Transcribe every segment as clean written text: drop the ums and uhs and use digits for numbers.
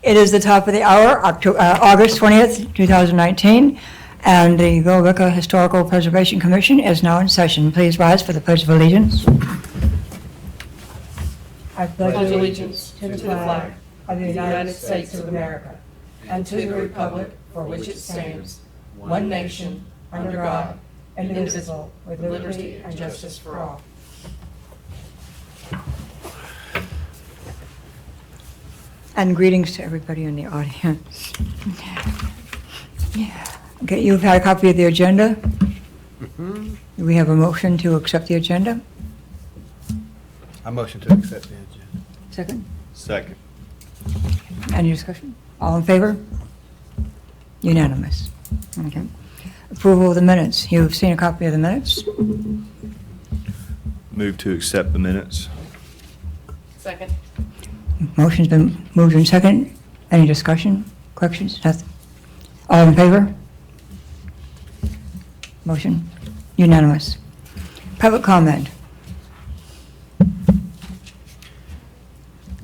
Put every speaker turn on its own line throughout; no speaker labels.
It is the top of the hour, August 20th, 2019, and the Billerica Historical Preservation Commission is now in session. Please rise for the Pledge of Allegiance. I
pledge allegiance to the flag of the United States of America and to the republic for which it stands, one nation, under God, indivisible, with liberty and justice for all.
And greetings to everybody in the audience. Okay, you've had a copy of the agenda. Do we have a motion to accept the agenda?
I motion to accept the agenda.
Second?
Second.
Any discussion? All in favor? Unanimous. Okay. Approval of the minutes. You've seen a copy of the minutes?
Move to accept the minutes.
Second.
Motion's been moved in second. Any discussion? Corrections? Nothing? All in favor? Motion unanimous. Public comment.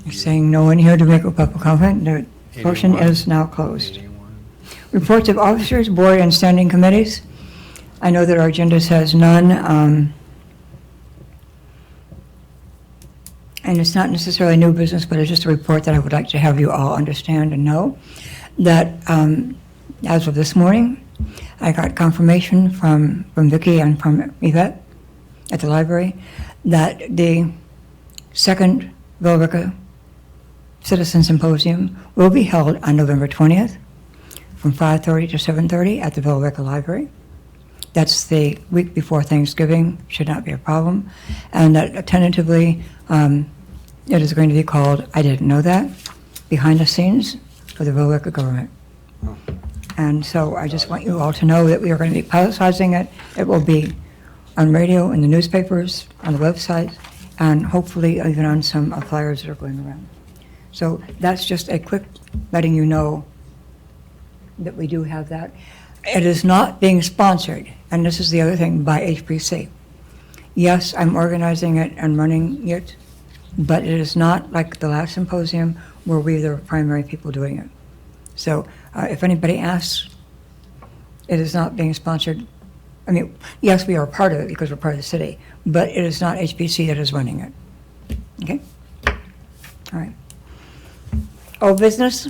You're saying no one here to make a public comment. The portion is now closed. Reports of officers, board, and standing committees. I know that our agenda says none. And it's not necessarily new business, but it's just a report that I would like to have you all understand and know that as of this morning, I got confirmation from Vicki and from Yvette at the library that the second Billerica Citizen Symposium will be held on November 20th from 5:30 to 7:30 at the Billerica Library. That's the week before Thanksgiving, should not be a problem. And that tentatively, it is going to be called, I didn't know that, Behind the Scenes for the Billerica Government. And so I just want you all to know that we are going to be publicizing it. It will be on radio, in the newspapers, on the website, and hopefully even on some flyers that are going around. So that's just a quick letting you know that we do have that. It is not being sponsored, and this is the other thing, by HPC. Yes, I'm organizing it and running it, but it is not like the last symposium where we're the primary people doing it. So if anybody asks, it is not being sponsored. I mean, yes, we are part of it because we're part of the city, but it is not HPC that is running it. Okay? All right. Old business?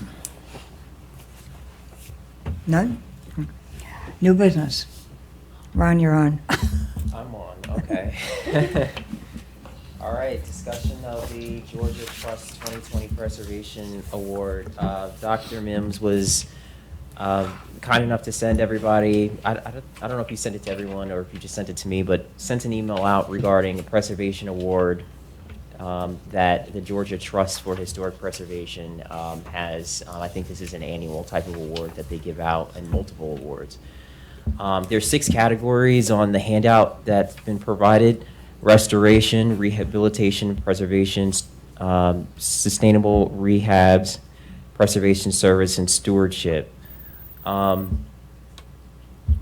None? New business? Ron, you're on.
I'm on, okay. All right, discussion of the Georgia Trust 2020 Preservation Award. Dr. Mims was kind enough to send everybody, I don't know if you sent it to everyone or if you just sent it to me, but sent an email out regarding the Preservation Award that the Georgia Trust for Historic Preservation has. I think this is an annual type of award that they give out, and multiple awards. There's 6 categories on the handout that's been provided: restoration, rehabilitation, preservation, sustainable rehabs, preservation service, and stewardship.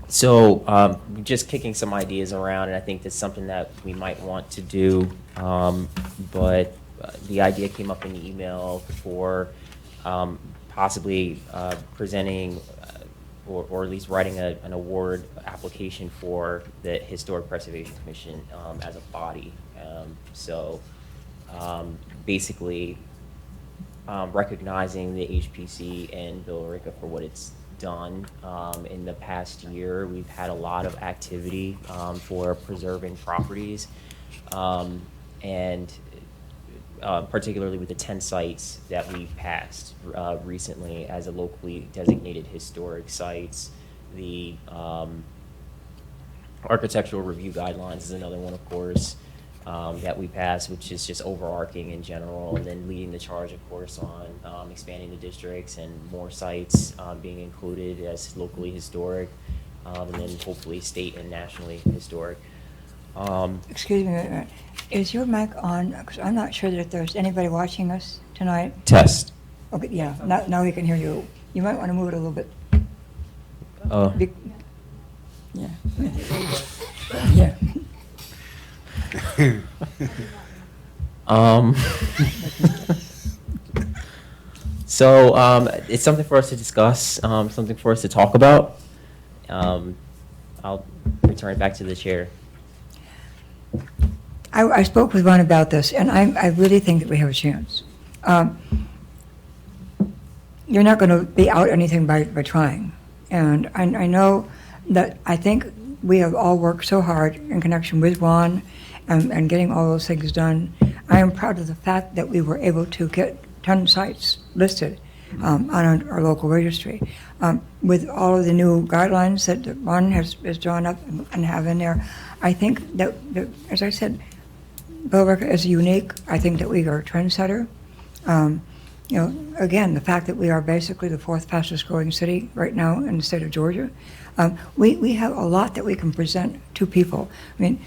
So just kicking some ideas around, and I think that's something that we might want to do, but the idea came up in the email for possibly presenting or at least writing an award application for the Historic Preservation Commission as a body. Basically recognizing the HPC and Billerica for what it's done. In the past year, we've had a lot of activity for preserving properties, and particularly with the 10 sites that we've passed recently as a locally designated historic sites. The architectural review guidelines is another one, of course, that we passed, which is just overarching in general, and then leading the charge, of course, on expanding the districts and more sites being included as locally historic, and then hopefully state and nationally historic.
Excuse me a minute. Is your mic on? Because I'm not sure that if there's anybody watching us tonight.
Test.
Okay, yeah, now we can hear you. You might want to move it a little bit. Yeah. Yeah.
So it's something for us to discuss, something for us to talk about. I'll return it back to the chair.
I spoke with Ron about this, and I really think that we have a chance. You're not going to be out anything by trying. And I know that I think we have all worked so hard in connection with Ron and getting all those things done. I am proud of the fact that we were able to get 10 sites listed on our local registry. With all of the new guidelines that Ron has drawn up and have in there, I think that as I said, Billerica is unique. I think that we are a trendsetter. You know, again, the fact that we are basically the 4th fastest growing city right now in the state of Georgia, we have a lot that we can present to people. I mean,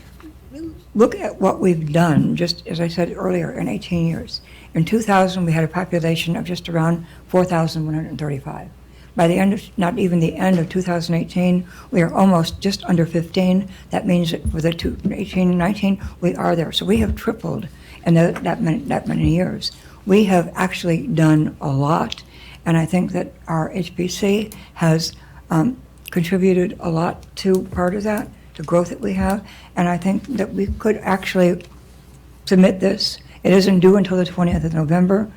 look at what we've done, just as I said earlier, in 18 years. In 2000, we had a population of just around 4,135. By the end of, not even the end of 2018, we are almost just under 15. That means that for the 18 and 19, we are there. So we have tripled in that many years. We have actually done a lot, and I think that our HPC has contributed a lot to part of that, the growth that we have, and I think that we could actually submit this. It isn't due until the 20th of November.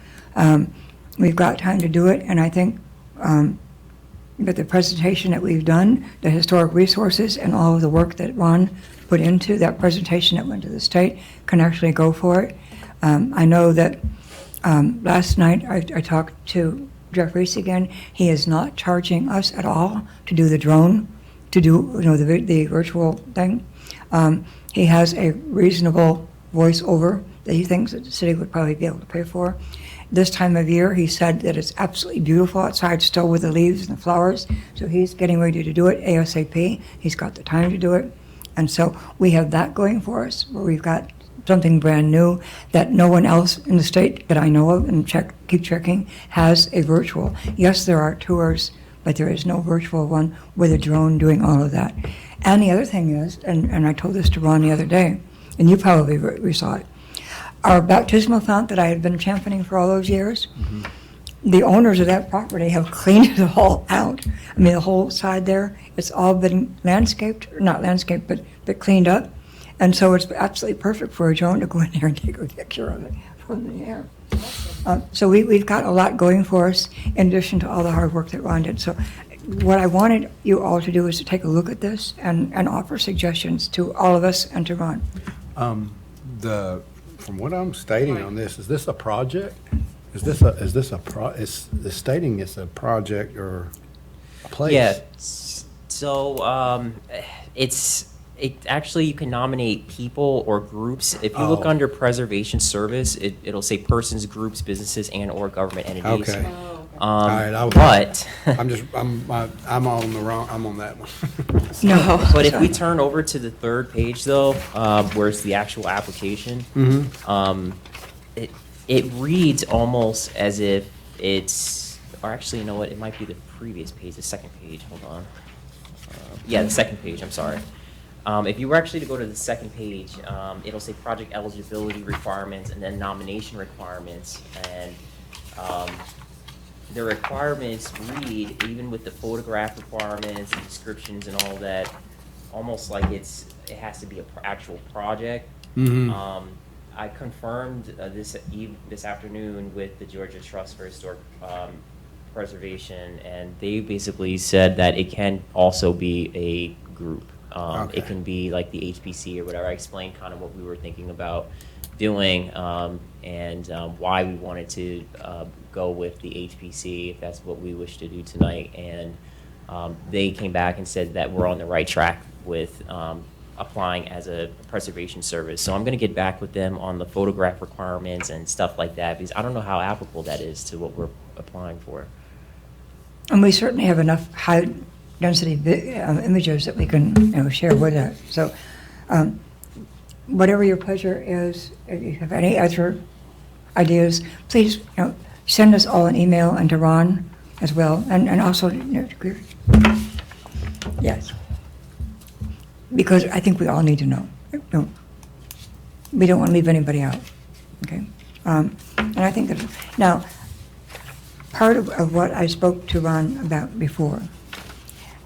We've got time to do it, and I think that the presentation that we've done, the historic resources and all of the work that Ron put into that presentation that went to the state can actually go for it. I know that last night I talked to Jeff Reese again. He is not charging us at all to do the drone, to do the virtual thing. He has a reasonable voiceover that he thinks that the city would probably be able to pay for. This time of year, he said that it's absolutely beautiful outside still with the leaves and the flowers, so he's getting ready to do it ASAP. He's got the time to do it. And so we have that going for us, where we've got something brand new that no one else in the state that I know of, and keep checking, has a virtual. Yes, there are tours, but there is no virtual one with a drone doing all of that. And the other thing is, and I told this to Ron the other day, and you probably saw it, our baptismal font that I had been championing for all those years, the owners of that property have cleaned it all out. I mean, the whole side there, it's all been landscaped, not landscaped, but cleaned up. And so it's absolutely perfect for a drone to go in there and take a picture of it from the air. So we've got a lot going for us in addition to all the hard work that Ron did. So what I wanted you all to do is to take a look at this and offer suggestions to all of us and to Ron.
From what I'm stating on this, is this a project? It's stating it's a project or a place?
Yeah, so it actually, you can nominate people or groups. If you look
Oh.
under preservation service, it'll say persons, groups, businesses, and or government entities.
Okay.
Oh,
All right,
But
I'm on the wrong, I'm on that one.
No.
but if we turn over to the 3rd page though, where it's the actual application, it reads almost as if it's, or actually, you know what? It might be the previous page, the 2nd page. Hold on. Yeah, the 2nd page. I'm sorry. If you were actually to go to the 2nd page, it'll say project eligibility requirements and then nomination requirements. And the requirements read, even with the photograph requirements and descriptions and all that, almost like it has to be an actual project. I confirmed this afternoon with the Georgia Trust for Historic Preservation, and they basically said that it can also be a group.
Okay.
It can be like the HPC or whatever. I explained kind of what we were thinking about doing and why we wanted to go with the HPC, if that's what we wish to do tonight. And they came back and said that we're on the right track with applying as a preservation service. So I'm going to get back with them on the photograph requirements and stuff like that, because I don't know how applicable that is to what we're applying for.
And we certainly have enough high-density images that we can share with that. So whatever your pleasure is, if you have any other ideas, please send us all an email and to Ron as well, and also, yes. Because I think we all need to know. We don't want to leave anybody out, okay? And I think that, now, part of what I spoke to Ron about before,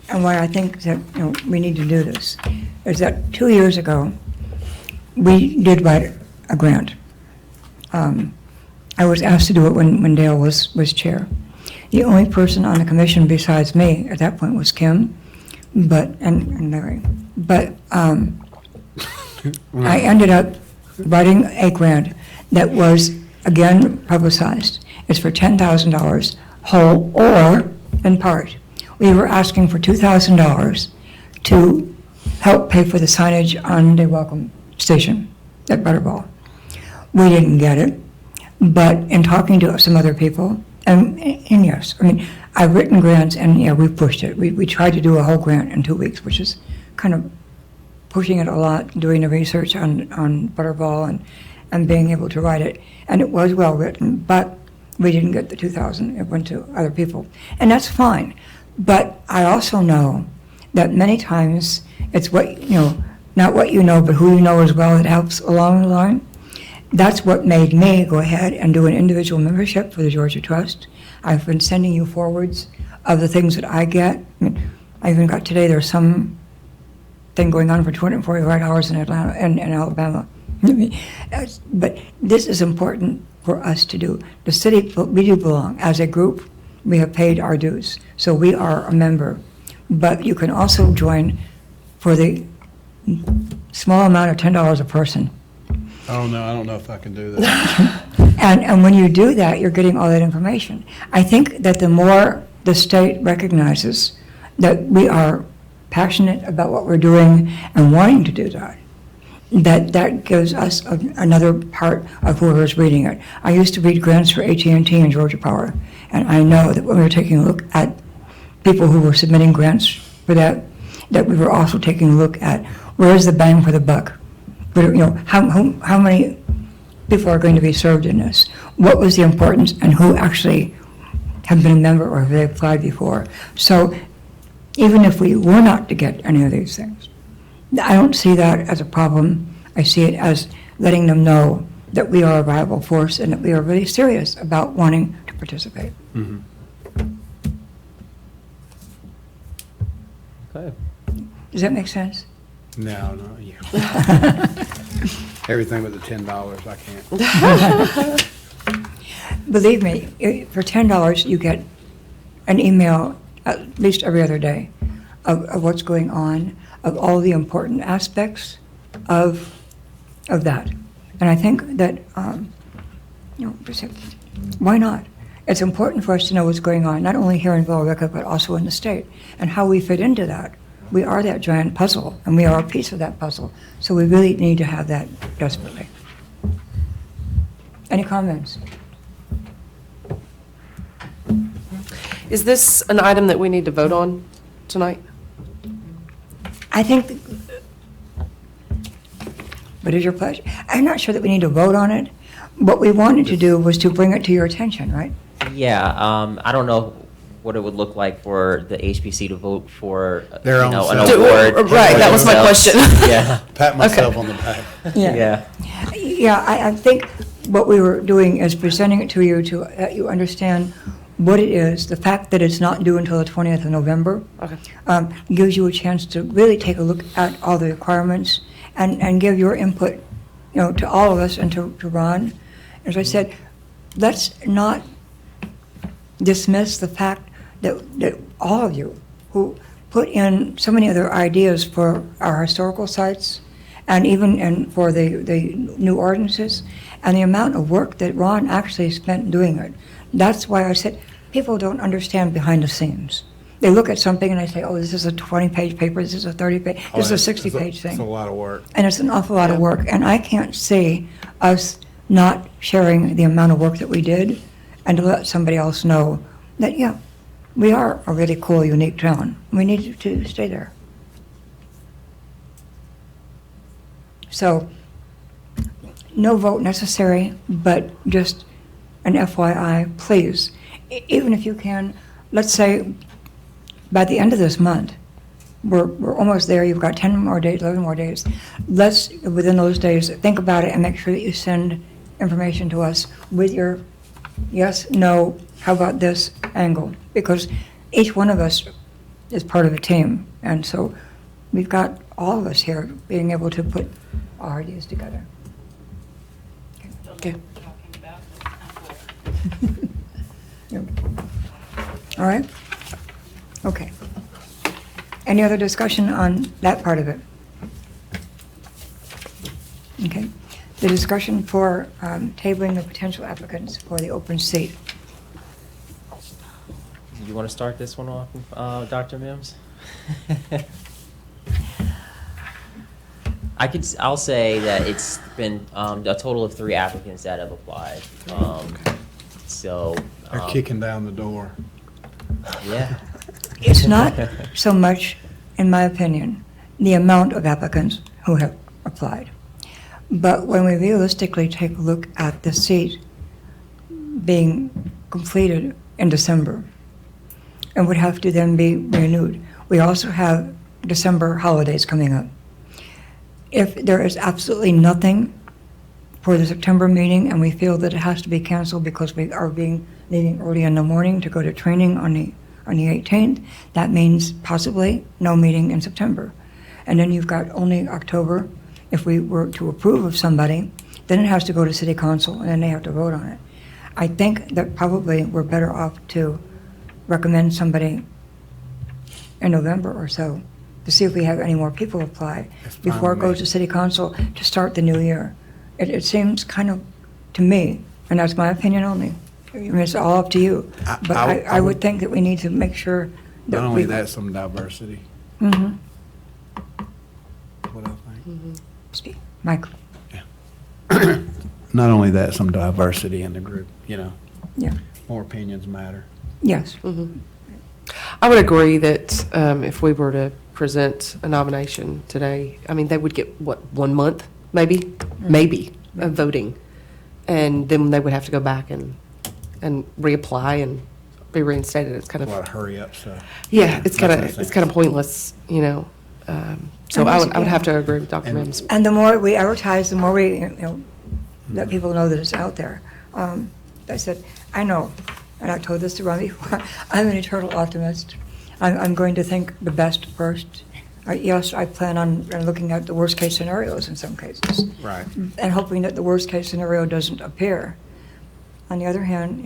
and why I think that, we need to do this, is that 2 years ago, we did write a grant. I was asked to do it when Dale was chair. The only person on the commission besides me at that point was Kim, and Larry. But I ended up writing a grant that was, again, publicized. It's for $10,000, whole or in part. We were asking for $2,000 to help pay for the signage on the welcome station at Butterball. We didn't get it, but in talking to some other people, and yes, I mean, I've written grants, and yeah, we pushed it. We tried to do a whole grant in 2 weeks, which is kind of pushing it a lot, doing the research on Butterball and being able to write it. And it was well written, but we didn't get the 2,000. It went to other people. And that's fine. But I also know that many times it's what, not what you know, but who you know as well that helps along the line. That's what made me go ahead and do an individual membership for the Georgia Trust. I've been sending you forwards of the things that I get. I mean, I even got today, there's some thing going on for 245 hours in Atlanta and Alabama. But this is important for us to do. The city, we do belong. As a group, we have paid our dues. So we are a member. But you can also join for the small amount of $10 a person.
I don't know if I can do that.
And when you do that, you're getting all that information. I think that the more the state recognizes that we are passionate about what we're doing and wanting to do that gives us another part of whoever's reading it. I used to read grants for AT&T and Georgia Power, and I know that when we were taking a look at people who were submitting grants for that we were also taking a look at where's the bang for the buck. How many people are going to be served in this? What was the importance, and who actually have been a member or have they applied before? So even if we were not to get any of these things, I don't see that as a problem. I see it as letting them know that we are a viable force and that we are really serious about wanting to participate.
Mhm.
Okay.
Does that make sense?
No, yeah. Everything with the $10, I can't.
Believe me, for $10, you get an email at least every other day of what's going on, of all the important aspects of that. And I think that, why not? It's important for us to know what's going on, not only here in Billerica, but also in the state, and how we fit into that. We are that giant puzzle, and we are a piece of that puzzle. So we really need to have that desperately. Any comments?
Is this an item that we need to vote on tonight?
I think, what is your pleasure? I'm not sure that we need to vote on it. What we wanted to do was to bring it to your attention, right?
Yeah, I don't know what it would look like for the HPC to vote for,
Their own
an
self.
award.
Right, that was my question.
Yeah,
Pat myself on the back.
yeah.
Yeah, I think what we were doing is presenting it to you to let you understand what it is. The fact that it's not due until the 20th of November
Okay.
gives you a chance to really take a look at all the requirements and give your input, to all of us and to Ron. As I said, let's not dismiss the fact that all of you who put in so many other ideas for our historical sites and even for the new ordinances and the amount of work that Ron actually spent doing it. That's why I said people don't understand behind the scenes. They look at something and they say, oh, this is a 20-page paper, this is a 30-page, this is a 60-page thing.
It's a lot of work.
And it's an awful lot of work. And I can't see us not sharing the amount of work that we did and to let somebody else know that, yeah, we are a really cool, unique town. We need to stay there. So, no vote necessary, but just an FYI, please. Even if you can, let's say by the end of this month, we're almost there, you've got 10 more days, 11 more days. Let's, within those days, think about it and make sure that you send information to us with your yes, no, how about this angle? Because each one of us is part of a team, and so we've got all of us here being able to put our ideas together.
Okay.
Yep. All right? Okay. Any other discussion on that part of it? Okay. The discussion for tabling the potential applicants for the open seat.
You want to start this one off, Dr. Mims? I'll say that it's been a total of 3 applicants that have applied. So.
They're kicking down the door.
Yeah.
It's not so much, in my opinion, the amount of applicants who have applied. But when we realistically take a look at the seat being completed in December and would have to then be renewed, we also have December holidays coming up. If there is absolutely nothing for the September meeting and we feel that it has to be canceled because we are leaving early in the morning to go to training on the 18th, that means possibly no meeting in September. And then you've got only October. If we were to approve of somebody, then it has to go to city council and then they have to vote on it. I think that probably we're better off to recommend somebody in November or so to see if we have any more people apply
That's fine
before it
with me.
goes to city council to start the new year. It seems kind of, to me, and that's my opinion only, I mean, it's all up to you. But I would think that we need to make sure that
Not only
we-
that, some diversity,
Mhm.
what I think.
Speak. Mike,
Not only that, some diversity in the group, you know,
yeah,
more opinions matter.
yes.
I would agree that if we were to present a nomination today, I mean, they would get, what, 1 month, maybe? Maybe, of voting. And then they would have to go back and reapply and be reinstated. It's kind
A lot
of,
of hurry up stuff.
yeah, it's kind
That's
of,
what I
it's kind of pointless, you know. So
And
I
once
would have
again-
to agree with Dr.
And-
Mims.
And the more we advertise, the more we, let people know that it's out there. I said, I know, and I told this to Ron before, I'm an eternal optimist. I'm going to think the best first. Yes, I plan on looking at the worst-case scenarios in some cases,
Right.
and hoping that the worst-case scenario doesn't appear. On the other hand,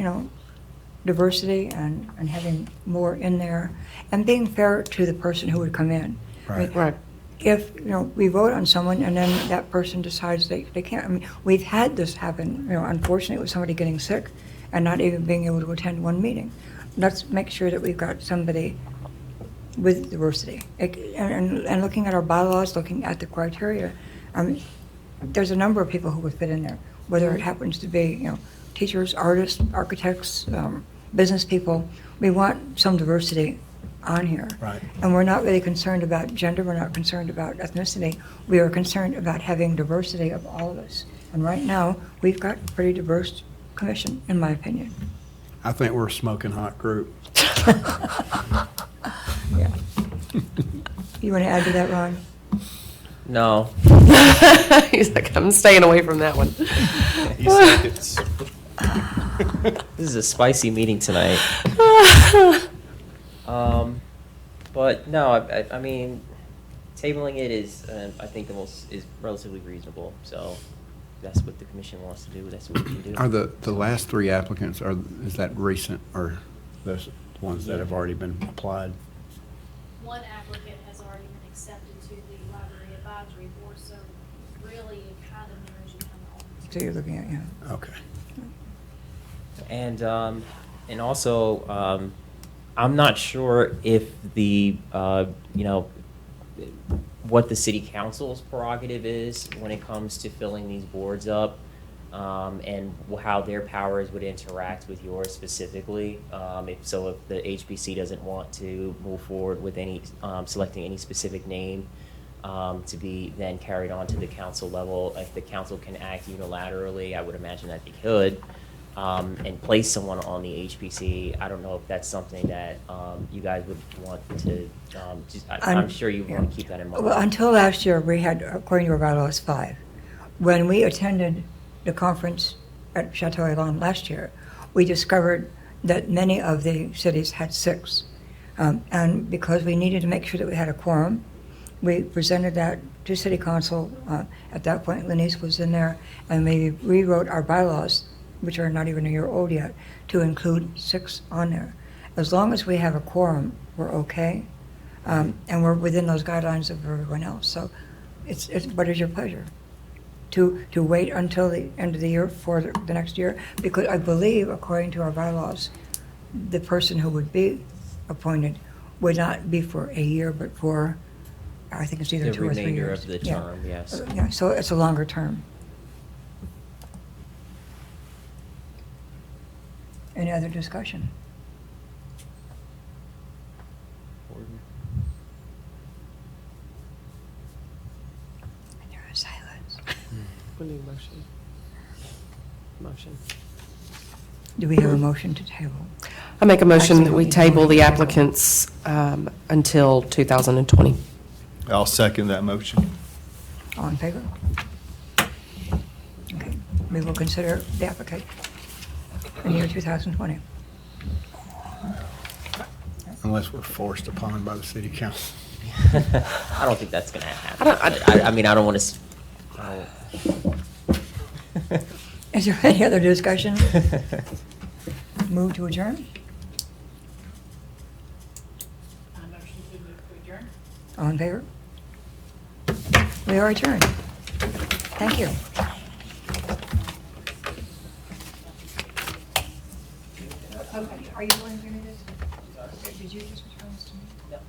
diversity and having more in there, and being fair to the person who would come in. I mean,
Right.
Right.
if, we vote on someone and then that person decides they can't, I mean, we've had this happen, unfortunately, with somebody getting sick and not even being able to attend one meeting. Let's make sure that we've got somebody with diversity. And looking at our bylaws, looking at the criteria, there's a number of people who would fit in there, whether it happens to be, teachers, artists, architects, business people. We want some diversity on here.
Right.
And we're not really concerned about gender, we're not concerned about ethnicity. We are concerned about having diversity of all of us. And right now, we've got a pretty diverse commission, in my opinion.
I think we're a smoking hot group.
Yeah. You want to add to that, Ron?
No.
He's like, I'm staying away from that one.
This is a spicy meeting tonight. But no, I mean, tabling it is, I think is relatively reasonable. So that's what the commission wants to do. That's what we can do.
Are the last 3 applicants, is that recent, or those ones that have already been applied?
One applicant has already been accepted to the Library Advisory Board, so really it kind of mirrors you kind
So you're looking at, yeah.
Okay.
And also, I'm not sure if the what the city council's prerogative is when it comes to filling these boards up, and how their powers would interact with yours specifically. If the HBC doesn't want to move forward with any selecting any specific name to be then carried on to the council level, if the council can act unilaterally, I would imagine that they could. And place someone on the HPC. I don't know if that's something that you guys would want to, I'm sure you want to keep that in mind.
Well, until last year, we had, according to our bylaws, 5. When we attended the conference at Chateau Elan last year, we discovered that many of the cities had 6. And because we needed to make sure that we had a quorum, we presented that to City Council. At that point, Lenise was in there, and we rewrote our bylaws, which are not even a year old yet, to include 6 on there. As long as we have a quorum, we're okay, and we're within those guidelines of everyone else. So it's what is your pleasure? To wait until the end of the year for the next year? Because I believe, according to our bylaws, the person who would be appointed would not be for a year, but for, I think it's either
The
2 or 3
remainder
years.
of the
Yeah.
term, yes.
Yeah, so it's a longer term. Any other discussion? And there is silence.
We need a motion. Motion.
Do we have a motion to table?
I make a motion that we
Actually,
table the applicants until 2020.
I'll second that motion.
All in favor? Okay, we will consider the application in the year 2020.
Unless we're forced upon by the city council.
I don't think that's gonna happen.
I
I mean, I don't wanna.
Is there any other discussion? Move to adjourn?
Motion to move to adjourn.
All in favor? We are adjourned. Thank you. Okay, are you going to do this? Did you just return this to me? No.